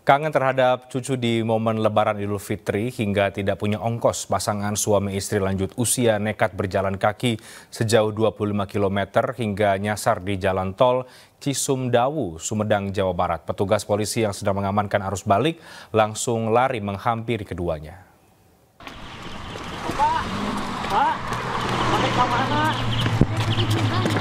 Kangen terhadap cucu di momen Lebaran Idul Fitri hingga tidak punya ongkos, pasangan suami istri lanjut usia nekat berjalan kaki sejauh 25 km hingga nyasar di jalan tol Cisumdawu, Sumedang, Jawa Barat. Petugas polisi yang sedang mengamankan arus balik langsung lari menghampiri keduanya.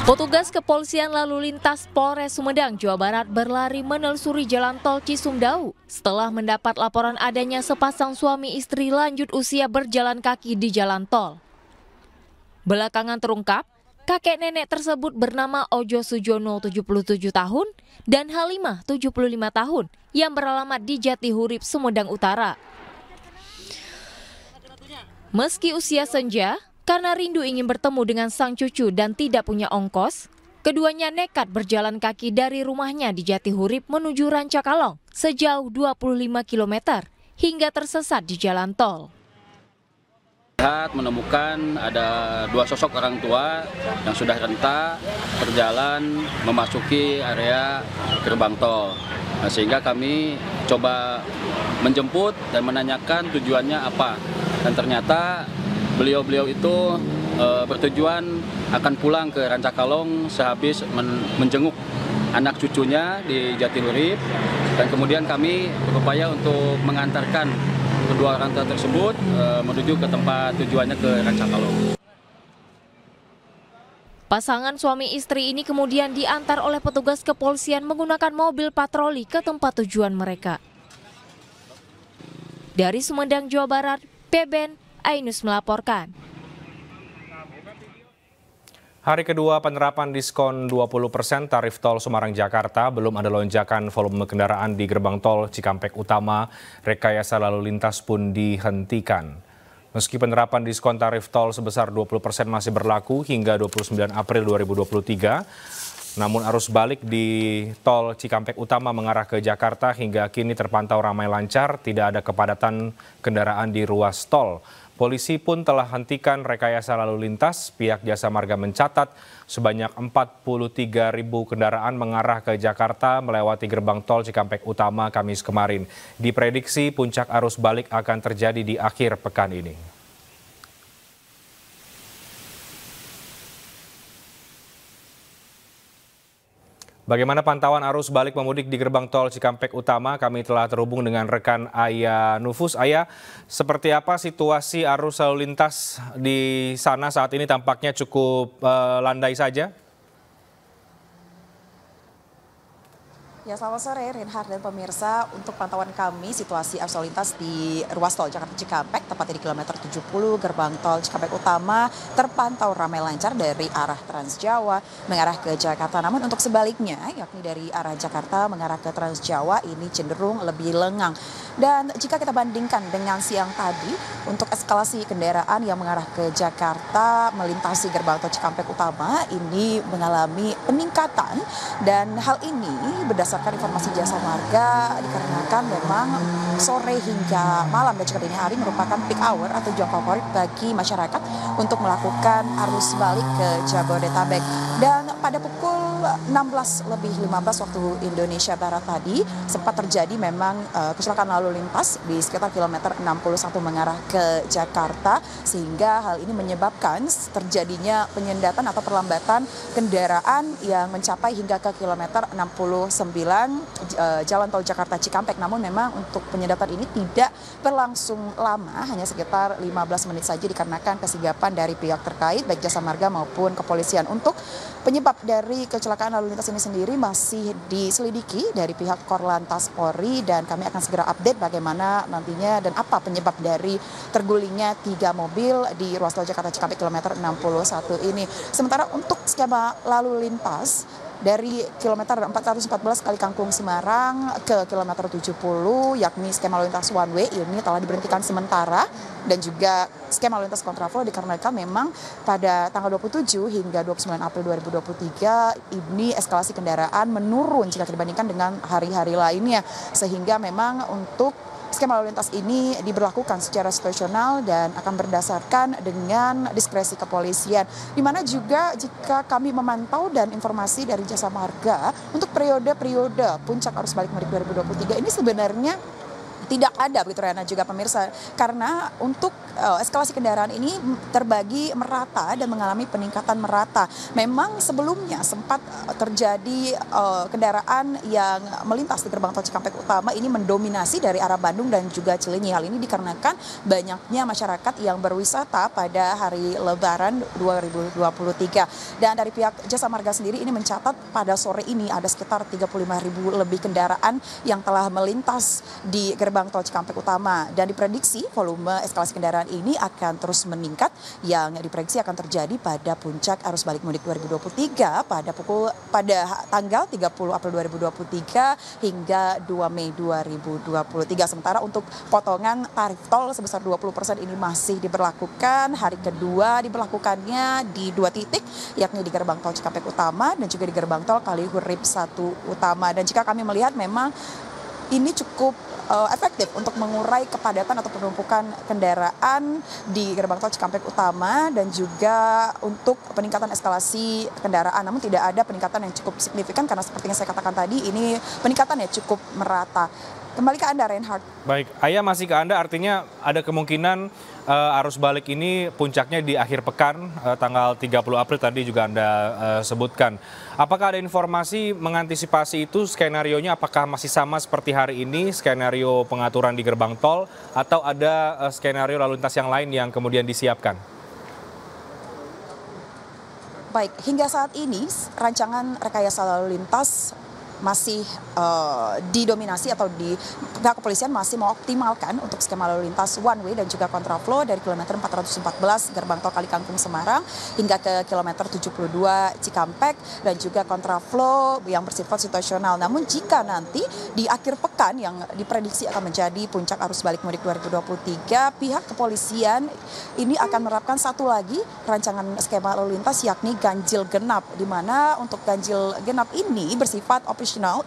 Petugas kepolisian lalu lintas Polres Sumedang, Jawa Barat berlari menelusuri jalan tol Cisumdawu setelah mendapat laporan adanya sepasang suami istri lanjut usia berjalan kaki di jalan tol. Belakangan terungkap, kakek nenek tersebut bernama Ojo Sujono 77 tahun dan Halimah 75 tahun yang beralamat di Jatihurip, Sumedang Utara. Meski usia senja, karena rindu ingin bertemu dengan sang cucu dan tidak punya ongkos, keduanya nekat berjalan kaki dari rumahnya di Jatihurip menuju Rancakalong sejauh 25 km hingga tersesat di jalan tol. Menemukan ada dua sosok orang tua yang sudah renta berjalan memasuki area gerbang tol. Sehingga kami coba menjemput dan menanyakan tujuannya apa. Dan ternyata beliau itu bertujuan akan pulang ke Rancakalong sehabis menjenguk anak cucunya di Jatihurip, dan kemudian kami berupaya untuk mengantarkan kedua orang tua tersebut menuju ke tempat tujuannya ke Rancakalong. Pasangan suami istri ini kemudian diantar oleh petugas kepolisian menggunakan mobil patroli ke tempat tujuan mereka. Dari Sumedang, Jawa Barat, Beben Ainus melaporkan. Hari kedua penerapan diskon 20% tarif tol Semarang-Jakarta, belum ada lonjakan volume kendaraan di gerbang tol Cikampek Utama, rekayasa lalu lintas pun dihentikan. Meski penerapan diskon tarif tol sebesar 20% masih berlaku hingga 29 April 2023, namun arus balik di tol Cikampek Utama mengarah ke Jakarta hingga kini terpantau ramai lancar, tidak ada kepadatan kendaraan di ruas tol. Polisi pun telah hentikan rekayasa lalu lintas. Pihak Jasa Marga mencatat sebanyak 43.000 kendaraan mengarah ke Jakarta melewati gerbang tol Cikampek Utama Kamis kemarin. Diprediksi puncak arus balik akan terjadi di akhir pekan ini. Bagaimana pantauan arus balik pemudik di gerbang tol Cikampek Utama? Kami telah terhubung dengan rekan Aya Nufus. Aya, seperti apa situasi arus lalu lintas di sana saat ini? Tampaknya cukup landai saja. Ya, selamat sore Reinhard dan pemirsa. Untuk pantauan kami situasi arus lalu lintas di ruas tol Jakarta Cikampek, tepatnya di kilometer 70 gerbang tol Cikampek Utama, terpantau ramai lancar dari arah Trans Jawa mengarah ke Jakarta. Namun untuk sebaliknya, yakni dari arah Jakarta mengarah ke Trans Jawa, ini cenderung lebih lengang. Dan jika kita bandingkan dengan siang tadi, untuk eskalasi kendaraan yang mengarah ke Jakarta melintasi gerbang tol Cikampek Utama ini mengalami peningkatan, dan hal ini berdasarkan informasi Jasa Marga dikarenakan memang sore hingga malam dan juga dini hari merupakan peak hour atau jam favorit bagi masyarakat untuk melakukan arus balik ke Jabodetabek. Dan pada pukul 16:15 waktu Indonesia Barat tadi sempat terjadi memang kecelakaan lalu lintas di sekitar kilometer 61 mengarah ke Jakarta, sehingga hal ini menyebabkan terjadinya penyendatan atau perlambatan kendaraan yang mencapai hingga ke kilometer 69 jalan tol Jakarta Cikampek. Namun memang untuk penyendatan ini tidak berlangsung lama, hanya sekitar 15 menit saja dikarenakan kesigapan dari pihak terkait baik Jasa Marga maupun kepolisian. Untuk penyebab dari kecelakaan lalu lintas ini sendiri masih diselidiki dari pihak Korlantas Polri, dan kami akan segera update bagaimana nantinya dan apa penyebab dari tergulingnya 3 mobil di ruas tol Jakarta Cikampek kilometer 61 ini. Sementara untuk skema lalu lintas dari kilometer 414 kali Kangkung Semarang ke kilometer 70, yakni skema lalu lintas one way ini telah diberhentikan sementara, dan juga skema lalu lintas kontraflow dikarenakan memang pada tanggal 27 hingga 29 April 2023 ini eskalasi kendaraan menurun jika dibandingkan dengan hari-hari lainnya, sehingga memang untuk skema lalu lintas ini diberlakukan secara situasional dan akan berdasarkan dengan diskresi kepolisian. Di mana juga jika kami memantau dan informasi dari Jasa Marga untuk periode-periode puncak arus balik mudik 2023 ini sebenarnya tidak ada begitu Riana juga pemirsa, karena untuk eskalasi kendaraan ini terbagi merata dan mengalami peningkatan merata. Memang sebelumnya sempat terjadi kendaraan yang melintas di gerbang tol Cikampek Utama ini mendominasi dari arah Bandung dan juga Cilenyi. Hal ini dikarenakan banyaknya masyarakat yang berwisata pada hari Lebaran 2023. Dan dari pihak Jasa Marga sendiri ini mencatat pada sore ini ada sekitar 35.000 lebih kendaraan yang telah melintas di gerbang tol Cikampek Utama, dan diprediksi volume eskalasi kendaraan ini akan terus meningkat yang diprediksi akan terjadi pada puncak arus balik mudik 2023 pada tanggal 30 April 2023 hingga 2 Mei 2023. Sementara untuk potongan tarif tol sebesar 20% ini masih diberlakukan. Hari kedua diberlakukannya di 2 titik, yakni di gerbang tol Cikampek Utama dan juga di gerbang tol Kalihurip 1 Utama. Dan jika kami melihat memang ini cukup efektif untuk mengurai kepadatan atau penumpukan kendaraan di gerbang tol Cikampek Utama dan juga untuk peningkatan eskalasi kendaraan. Namun tidak ada peningkatan yang cukup signifikan karena seperti yang saya katakan tadi ini peningkatannya cukup merata. Kembali ke Anda, Reinhardt. Baik, Ayah masih ke Anda, artinya ada kemungkinan arus balik ini puncaknya di akhir pekan, tanggal 30 April tadi juga Anda sebutkan. Apakah ada informasi mengantisipasi itu, skenario-nya apakah masih sama seperti hari ini, skenario pengaturan di gerbang tol, atau ada skenario lalu lintas yang lain yang kemudian disiapkan? Baik, hingga saat ini rancangan rekayasa lalu lintas masih didominasi atau di pihak kepolisian masih mengoptimalkan untuk skema lalu lintas one way dan juga kontraflow dari kilometer 414 gerbang tol Kalikangkung Semarang hingga ke kilometer 72 Cikampek dan juga kontraflow yang bersifat situasional. Namun jika nanti di akhir pekan yang diprediksi akan menjadi puncak arus balik mudik 2023, pihak kepolisian ini akan menerapkan satu lagi rancangan skema lalu lintas yakni ganjil genap, di mana untuk ganjil genap ini bersifat opsional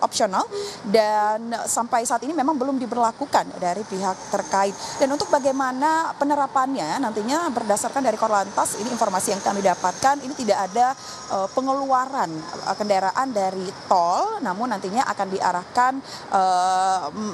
dan sampai saat ini memang belum diberlakukan dari pihak terkait. Dan untuk bagaimana penerapannya nantinya berdasarkan dari Korlantas, ini informasi yang kami dapatkan, ini tidak ada pengeluaran kendaraan dari tol, namun nantinya akan diarahkan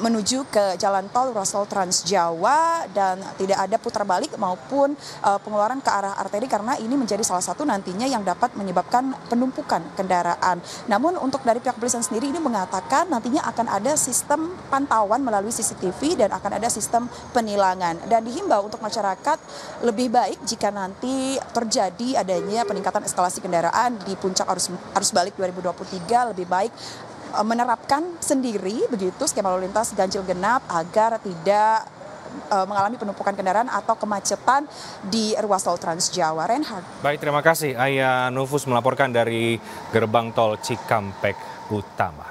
menuju ke jalan tol ruas tol Trans Jawa dan tidak ada putar balik maupun pengeluaran ke arah arteri karena ini menjadi salah satu nantinya yang dapat menyebabkan penumpukan kendaraan. Namun untuk dari pihak kepolisian sendiri ini mengatakan nantinya akan ada sistem pantauan melalui CCTV dan akan ada sistem penilangan. Dan dihimbau untuk masyarakat lebih baik jika nanti terjadi adanya peningkatan eskalasi kendaraan di puncak arus balik 2023, lebih baik menerapkan sendiri begitu skema lalu lintas ganjil genap agar tidak mengalami penumpukan kendaraan atau kemacetan di ruas tol Trans Jawa. Reinhardt. Baik, terima kasih. Ayah Nufus melaporkan dari gerbang tol Cikampek Utama.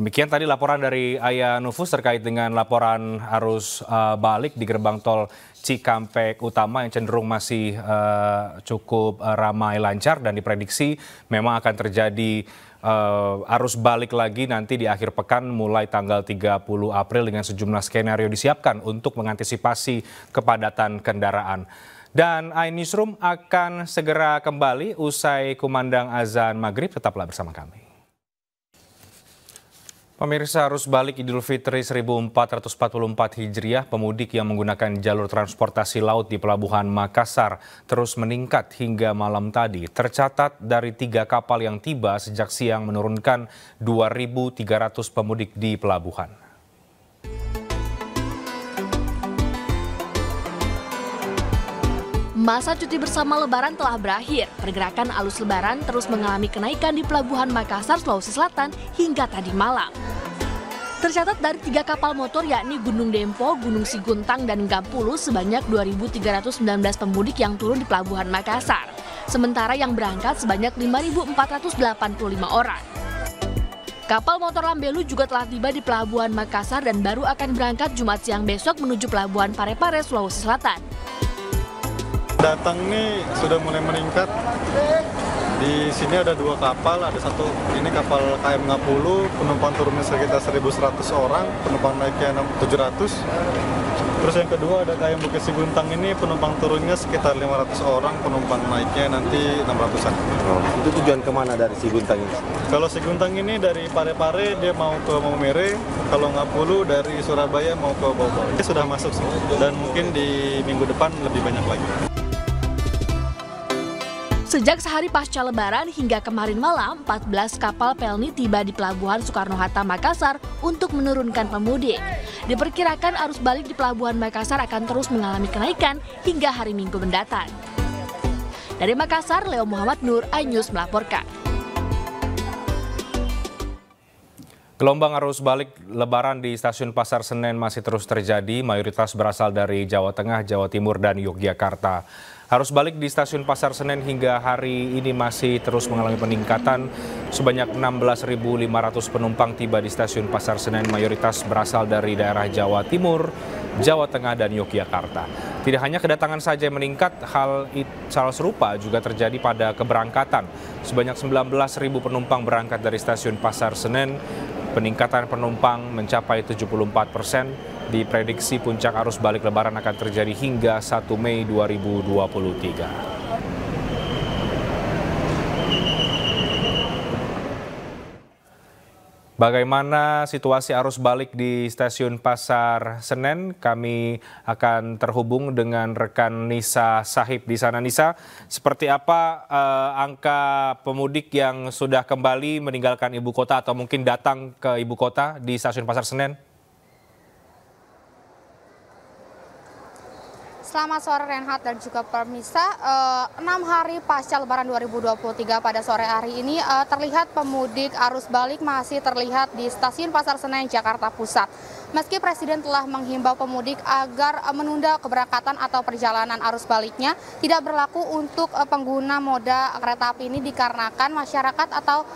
Demikian tadi laporan dari Ayah Nufus terkait dengan laporan arus balik di gerbang tol Cikampek Utama yang cenderung masih cukup ramai lancar dan diprediksi memang akan terjadi arus balik lagi nanti di akhir pekan mulai tanggal 30 April dengan sejumlah skenario disiapkan untuk mengantisipasi kepadatan kendaraan. Dan iNewsroom akan segera kembali usai kumandang azan maghrib, tetaplah bersama kami. Pemirsa, arus balik Idul Fitri 1444 Hijriah, pemudik yang menggunakan jalur transportasi laut di Pelabuhan Makassar terus meningkat hingga malam tadi. Tercatat dari 3 kapal yang tiba sejak siang menurunkan 2.300 pemudik di pelabuhan. Masa cuti bersama Lebaran telah berakhir. Pergerakan arus Lebaran terus mengalami kenaikan di Pelabuhan Makassar, Sulawesi Selatan hingga tadi malam. Tercatat dari 3 kapal motor yakni Gunung Dempo, Gunung Siguntang, dan Gampulu sebanyak 2.319 pemudik yang turun di Pelabuhan Makassar. Sementara yang berangkat sebanyak 5.485 orang. Kapal motor Lambelu juga telah tiba di Pelabuhan Makassar dan baru akan berangkat Jumat siang besok menuju Pelabuhan Parepare, Sulawesi Selatan. Datang nih sudah mulai meningkat Di sini ada 2 kapal, ada satu ini kapal KM Ngapulu, penumpang turunnya sekitar 1.100 orang, penumpang naiknya 700. Terus yang kedua ada KM Bukit Siguntang ini penumpang turunnya sekitar 500 orang, penumpang naiknya nanti 600-an. Oh, itu tujuan kemana dari Siguntang ini? Kalau Siguntang ini dari Parepare dia mau ke Maumere, kalau Ngapulu dari Surabaya mau ke Bogor. Ini sudah masuk sih, dan mungkin di minggu depan lebih banyak lagi. Sejak sehari pasca Lebaran hingga kemarin malam, 14 kapal Pelni tiba di Pelabuhan Soekarno-Hatta, Makassar untuk menurunkan pemudik. Diperkirakan arus balik di Pelabuhan Makassar akan terus mengalami kenaikan hingga hari Minggu mendatang. Dari Makassar, Leo Muhammad Nur, iNews melaporkan. Gelombang arus balik Lebaran di stasiun Pasar Senen masih terus terjadi, mayoritas berasal dari Jawa Tengah, Jawa Timur, dan Yogyakarta. Arus balik di stasiun Pasar Senen hingga hari ini masih terus mengalami peningkatan. Sebanyak 16.500 penumpang tiba di stasiun Pasar Senen, mayoritas berasal dari daerah Jawa Timur, Jawa Tengah, dan Yogyakarta. Tidak hanya kedatangan saja yang meningkat, hal serupa juga terjadi pada keberangkatan. Sebanyak 19.000 penumpang berangkat dari stasiun Pasar Senen. Peningkatan penumpang mencapai 74%. Diprediksi puncak arus balik Lebaran akan terjadi hingga 1 Mei 2023. Bagaimana situasi arus balik di stasiun Pasar Senen? Kami akan terhubung dengan rekan Nisa Sahib di sana. Nisa, seperti apa angka pemudik yang sudah kembali meninggalkan ibu kota atau mungkin datang ke ibu kota di stasiun Pasar Senen? Selamat sore Renhat dan juga pemirsa. 6 hari pasca Lebaran 2023 pada sore hari ini terlihat pemudik arus balik masih terlihat di stasiun Pasar Senen, Jakarta Pusat. Meski Presiden telah menghimbau pemudik agar menunda keberangkatan atau perjalanan arus baliknya, tidak berlaku untuk pengguna moda kereta api ini dikarenakan masyarakat atau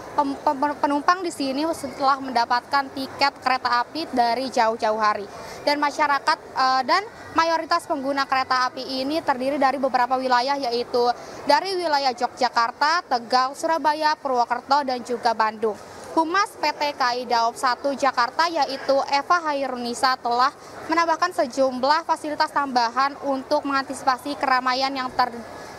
penumpang di sini setelah mendapatkan tiket kereta api dari jauh-jauh hari. Dan masyarakat dan mayoritas pengguna kereta api ini terdiri dari beberapa wilayah, yaitu dari wilayah Yogyakarta, Tegal, Surabaya, Purwokerto, dan juga Bandung. Humas PT KAI Daob 1 Jakarta yaitu Eva Hairunisa telah menambahkan sejumlah fasilitas tambahan untuk mengantisipasi keramaian yang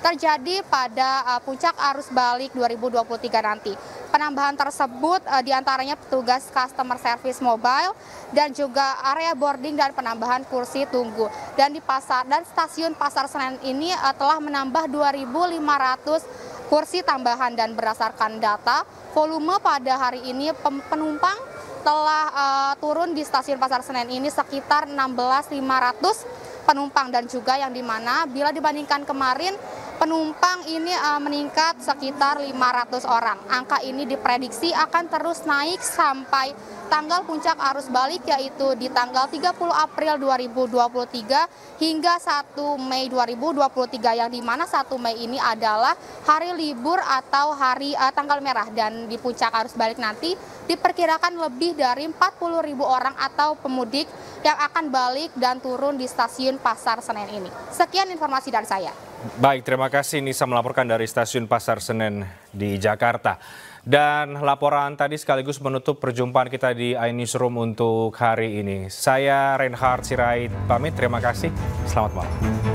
terjadi pada puncak arus balik 2023 nanti. Penambahan tersebut diantaranya petugas customer service mobile dan juga area boarding dan penambahan kursi tunggu. Dan di stasiun Pasar Senen ini telah menambah 2.500 kursi tambahan, dan berdasarkan data volume pada hari ini penumpang telah turun di stasiun Pasar Senen ini sekitar 16.500 penumpang, dan juga yang dimana bila dibandingkan kemarin penumpang ini meningkat sekitar 500 orang. Angka ini diprediksi akan terus naik sampai tanggal puncak arus balik, yaitu di tanggal 30 April 2023 hingga 1 Mei 2023, yang dimana 1 Mei ini adalah hari libur atau hari tanggal merah, dan di puncak arus balik nanti diperkirakan lebih dari 40.000 orang atau pemudik yang akan balik dan turun di stasiun Pasar Senen ini. Sekian informasi dari saya. Baik, terima kasih Nisa melaporkan dari stasiun Pasar Senen di Jakarta. Dan laporan tadi sekaligus menutup perjumpaan kita di iNewsroom untuk hari ini. Saya Reinhard Sirait pamit, terima kasih. Selamat malam.